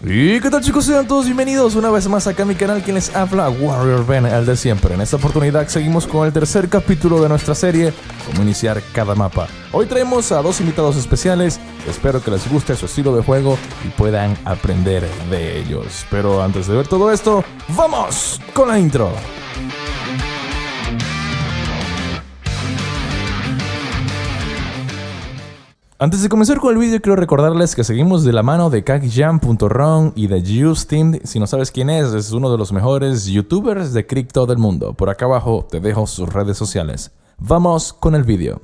Y qué tal, chicos, sean todos bienvenidos una vez más acá a mi canal. Quien les habla, Warrior Ben, el de siempre. En esta oportunidad seguimos con el tercer capítulo de nuestra serie, Cómo iniciar cada mapa. Hoy traemos a dos invitados especiales. Espero que les guste su estilo de juego y puedan aprender de ellos. Pero antes de ver todo esto, ¡vamos con la intro! Antes de comenzar con el vídeo, quiero recordarles que seguimos de la mano de KagiJam.ron y de Justeam. Si no sabes quién es uno de los mejores youtubers de cripto del mundo. Por acá abajo te dejo sus redes sociales. Vamos con el vídeo.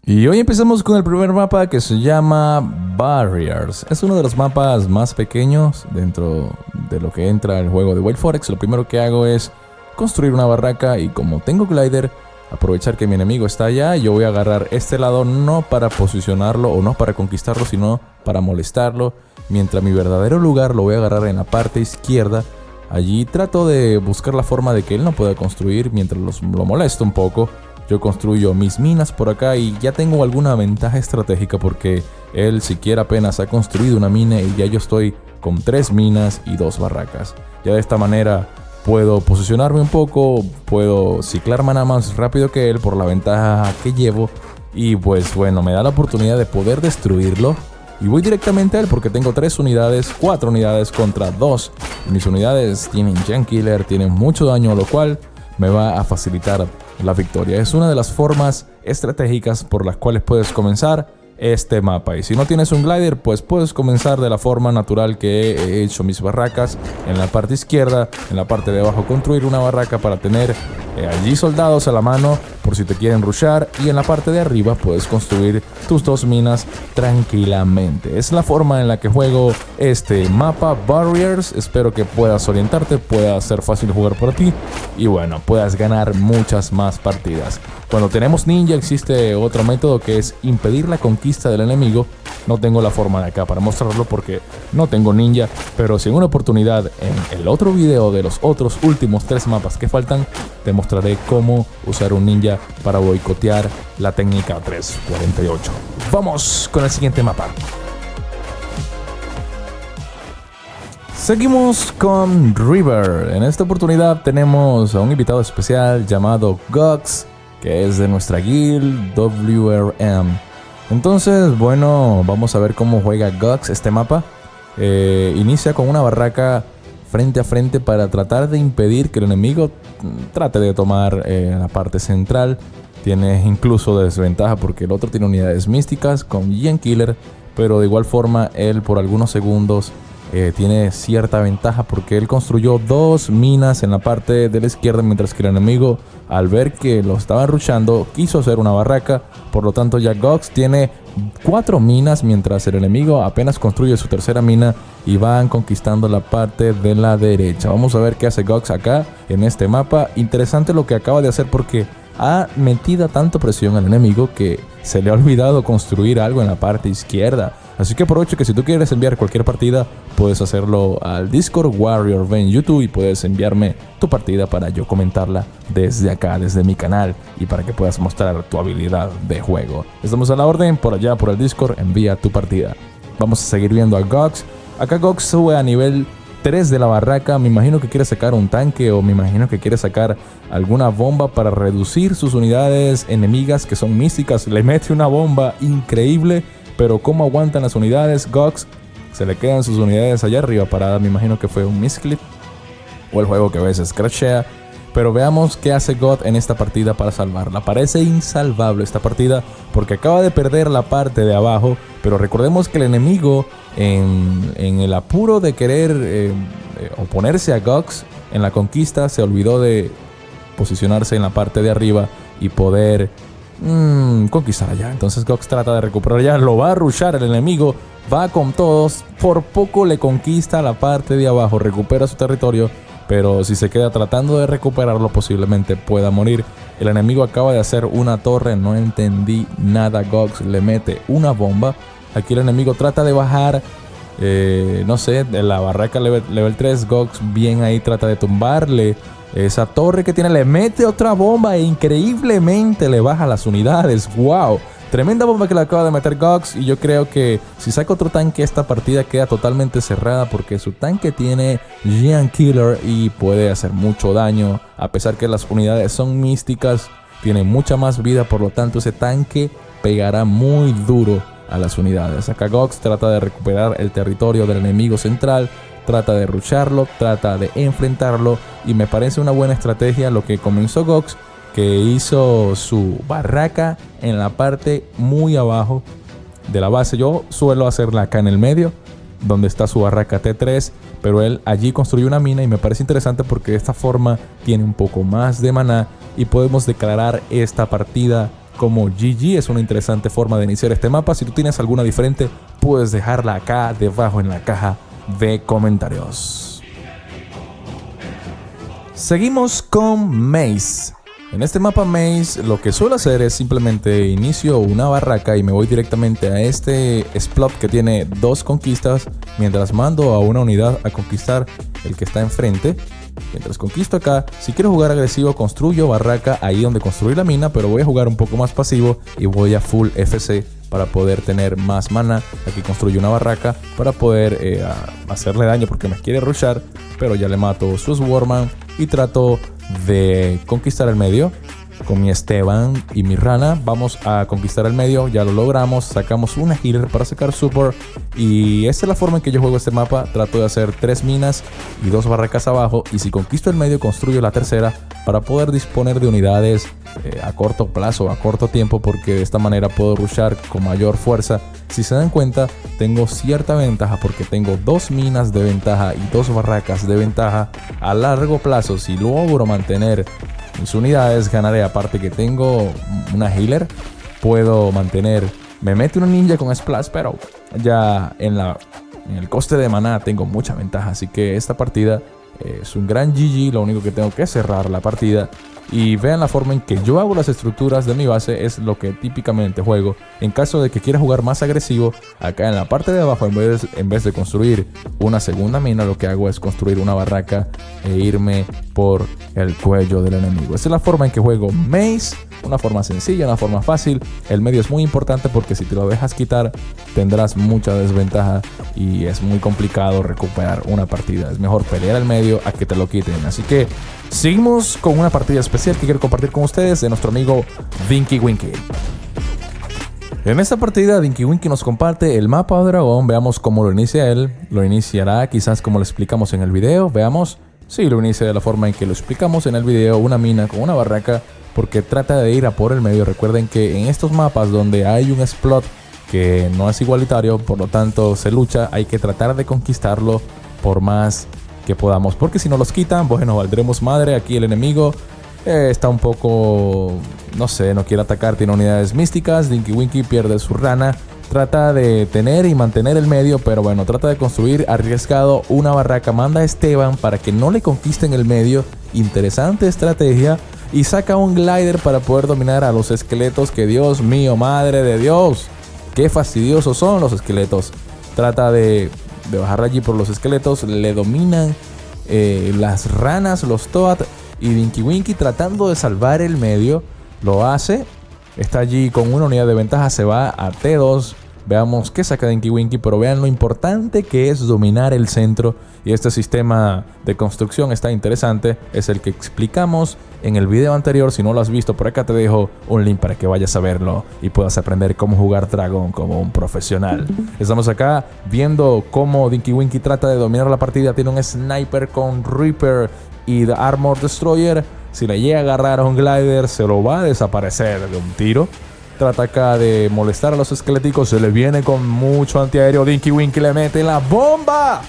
Y hoy empezamos con el primer mapa, que se llama Barriers. Es uno de los mapas más pequeños dentro de lo que entra el juego de Wild Forex. Lo primero que hago es construir una barraca, y como tengo glider, aprovechar que mi enemigo está allá, yo voy a agarrar este lado no para posicionarlo o no para conquistarlo, sino para molestarlo. Mientras mi verdadero lugar lo voy a agarrar en la parte izquierda. Allí trato de buscar la forma de que él no pueda construir mientras lo molesto un poco. Yo construyo mis minas por acá y ya tengo alguna ventaja estratégica, porque él siquiera apenas ha construido una mina y ya yo estoy con 3 minas y 2 barracas. Ya de esta manera puedo posicionarme un poco, puedo ciclar mana más rápido que él por la ventaja que llevo. Y pues bueno, me da la oportunidad de poder destruirlo. Y voy directamente a él porque tengo 4 unidades contra 2. Mis unidades tienen Gen Killer, tienen mucho daño, lo cual me va a facilitar la victoria. Es una de las formas estratégicas por las cuales puedes comenzar este mapa. Y si no tienes un glider, pues puedes comenzar de la forma natural que he hecho mis barracas. En la parte izquierda, en la parte de abajo, construir una barraca para tener allí soldados a la mano por si te quieren rushar, y en la parte de arriba puedes construir tus 2 minas tranquilamente. Es la forma en la que juego este mapa Barriers. Espero que puedas orientarte, pueda ser fácil jugar para ti y bueno, puedas ganar muchas más partidas. Cuando tenemos ninja existe otro método, que es impedir la conquista del enemigo. No tengo la forma de acá para mostrarlo porque no tengo ninja, pero si en una oportunidad en el otro video de los otros últimos 3 mapas que faltan, te mostraré cómo usar un ninja para boicotear la técnica 348. Vamos con el siguiente mapa. Seguimos con River. En esta oportunidad tenemos a un invitado especial llamado Gox, que es de nuestra guild WRM. Entonces, bueno, vamos a ver cómo juega Gox este mapa. Inicia con una barraca frente a frente para tratar de impedir que el enemigo trate de tomar la parte central. Tiene incluso desventaja porque el otro tiene unidades místicas con Gen Killer, pero de igual forma él por algunos segundos tiene cierta ventaja porque él construyó 2 minas en la parte de la izquierda, mientras que el enemigo, al ver que lo estaban rushando, quiso hacer una barraca. Por lo tanto, ya Gox tiene 4 minas, mientras el enemigo apenas construye su tercera mina y van conquistando la parte de la derecha. Vamos a ver qué hace Gox acá en este mapa. Interesante lo que acaba de hacer porque ha metido tanta presión al enemigo que se le ha olvidado construir algo en la parte izquierda. Así que aprovecho que si tú quieres enviar cualquier partida, puedes hacerlo al Discord Warrior Ben YouTube y puedes enviarme tu partida para yo comentarla desde acá, desde mi canal, y para que puedas mostrar tu habilidad de juego. Estamos a la orden, por allá por el Discord, envía tu partida. Vamos a seguir viendo a Gox. Acá Gox sube a nivel 3 de la barraca. Me imagino que quiere sacar un tanque, o me imagino que quiere sacar alguna bomba para reducir sus unidades enemigas que son místicas. Le mete una bomba increíble, pero cómo aguantan las unidades. Gox se le quedan sus unidades allá arriba paradas. Me imagino que fue un misclick o el juego que a veces crashea. Pero veamos qué hace God en esta partida para salvarla. Parece insalvable esta partida porque acaba de perder la parte de abajo. Pero recordemos que el enemigo, en el apuro de querer oponerse a Gox en la conquista, se olvidó de posicionarse en la parte de arriba y poder conquistar allá. Entonces Gox trata de recuperar allá, lo va a rushar el enemigo, va con todos, por poco le conquista la parte de abajo, recupera su territorio, pero si se queda tratando de recuperarlo posiblemente pueda morir. El enemigo acaba de hacer una torre, no entendí nada. Gox le mete una bomba. Aquí el enemigo trata de bajar, no sé, de la barraca level 3. Gox bien ahí trata de tumbarle esa torre que tiene, le mete otra bomba e increíblemente le baja las unidades. ¡Wow! Tremenda bomba que le acaba de meter Gox, y yo creo que si saca otro tanque esta partida queda totalmente cerrada porque su tanque tiene Giant Killer y puede hacer mucho daño. A pesar que las unidades son místicas, tiene mucha más vida, por lo tanto ese tanque pegará muy duro a las unidades. Acá Gox trata de recuperar el territorio del enemigo central, trata de rusharlo, trata de enfrentarlo, y me parece una buena estrategia lo que comenzó Gox, que hizo su barraca en la parte muy abajo de la base. Yo suelo hacerla acá en el medio, donde está su barraca T3, pero él allí construyó una mina y me parece interesante porque de esta forma tiene un poco más de maná y podemos declarar esta partida como GG. Es una interesante forma de iniciar este mapa. Si tú tienes alguna diferente, puedes dejarla acá debajo en la caja de comentarios. Seguimos con Maze. En este mapa Maze lo que suelo hacer es simplemente inicio una barraca y me voy directamente a este splot que tiene 2 conquistas, mientras mando a una unidad a conquistar el que está enfrente. Mientras conquisto acá, si quiero jugar agresivo construyo barraca ahí donde construí la mina, pero voy a jugar un poco más pasivo y voy a full FC para poder tener más mana. Aquí construyo una barraca para poder hacerle daño porque me quiere rushar, pero ya le mato su Swarman y trato de conquistar el medio. Con mi Esteban y mi Rana vamos a conquistar el medio, ya lo logramos, sacamos una healer para sacar support, y esta es la forma en que yo juego este mapa. Trato de hacer 3 minas y 2 barracas abajo, y si conquisto el medio construyo la tercera para poder disponer de unidades a corto plazo, a corto tiempo, porque de esta manera puedo rushar con mayor fuerza. Si se dan cuenta, tengo cierta ventaja porque tengo 2 minas de ventaja y 2 barracas de ventaja. A largo plazo, si logro mantener mis unidades, ganaré. Aparte que tengo una healer, puedo mantener. Me mete una ninja con splash, pero ya en el coste de maná tengo mucha ventaja. Así que esta partida es un gran GG. Lo único que tengo que es cerrar la partida. Y vean la forma en que yo hago las estructuras de mi base, es lo que típicamente juego. En caso de que quiera jugar más agresivo, acá en la parte de abajo, en vez de construir una segunda mina, lo que hago es construir una barraca e irme por el cuello del enemigo. Esa es la forma en que juego Maze. Una forma sencilla, una forma fácil. El medio es muy importante porque si te lo dejas quitar tendrás mucha desventaja y es muy complicado recuperar una partida. Es mejor pelear el medio a que te lo quiten. Así que seguimos con una partida especial que quiero compartir con ustedes de nuestro amigo Dinky Winky. En esta partida Dinky Winky nos comparte el mapa de dragón. Veamos cómo lo inicia él. Lo iniciará quizás como lo explicamos en el video. Veamos. Sí, lo inicia de la forma en que lo explicamos en el video. Una mina con una barraca, porque trata de ir a por el medio. Recuerden que en estos mapas donde hay un splot que no es igualitario, por lo tanto se lucha, hay que tratar de conquistarlo por más que podamos, porque si no los quitan, bueno, valdremos madre. Aquí el enemigo está un poco, no sé, no quiere atacar, tiene unidades místicas. Dinky Winky pierde su Rana, trata de tener y mantener el medio, pero bueno, trata de construir arriesgado una barraca. Manda a Esteban para que no le conquisten el medio. Interesante estrategia. Y saca un glider para poder dominar a los esqueletos, que Dios mío, madre de Dios, qué fastidiosos son los esqueletos. Trata de bajar allí por los esqueletos, le dominan las ranas, los Toad, y Dinky Winky tratando de salvar el medio, lo hace. Está allí con una unidad de ventaja, se va a T2. Veamos qué saca Dinky Winky, pero vean lo importante que es dominar el centro. Y este sistema de construcción está interesante, es el que explicamos en el video anterior. Si no lo has visto, por acá te dejo un link para que vayas a verlo y puedas aprender cómo jugar dragón como un profesional. Estamos acá viendo cómo Dinky Winky trata de dominar la partida. Tiene un sniper con Reaper y The Armor Destroyer. Si le llega a agarrar a un glider, se lo va a desaparecer de un tiro. Trata acá de molestar a los esqueléticos. Se le viene con mucho antiaéreo. Dinky Winky le mete la bomba.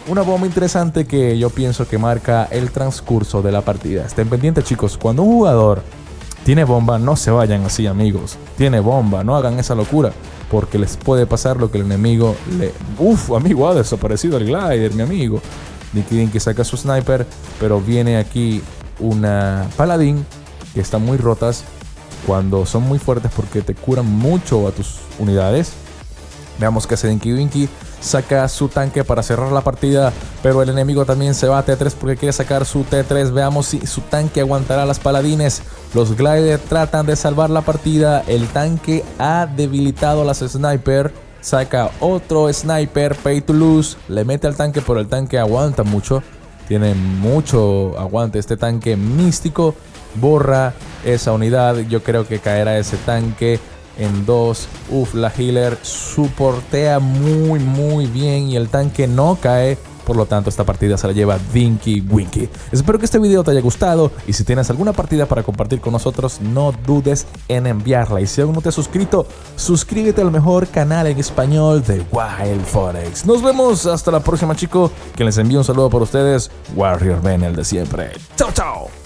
Una bomba interesante que yo pienso que marca el transcurso de la partida. Estén pendientes, chicos. Cuando un jugador tiene bomba, no se vayan así, amigos. Tiene bomba, no hagan esa locura, porque les puede pasar lo que el enemigo le... Uf, amigo, ha desaparecido el glider, mi amigo. Dinky Winky saca su sniper, pero viene aquí una paladín que están muy rotas cuando son muy fuertes porque te curan mucho a tus unidades. Veamos qué hace Dinky Winky. saca su tanque para cerrar la partida, pero el enemigo también se va a T3 porque quiere sacar su T3. Veamos si su tanque aguantará a las paladines. Los Glider tratan de salvar la partida. El tanque ha debilitado a las Sniper. Saca otro Sniper, Pay to Lose. Le mete al tanque, pero el tanque aguanta mucho. Tiene mucho aguante este tanque místico. Borra esa unidad. Yo creo que caerá ese tanque en 2. La healer soportea muy bien y el tanque no cae. Por lo tanto, esta partida se la lleva Dinky Winky. Espero que este video te haya gustado y si tienes alguna partida para compartir con nosotros, no dudes en enviarla. Y si aún no te has suscrito, suscríbete al mejor canal en español de Wild Forex. Nos vemos hasta la próxima, chicos. Que les envío un saludo por ustedes, Warrior Ben, el de siempre. Chao, chao.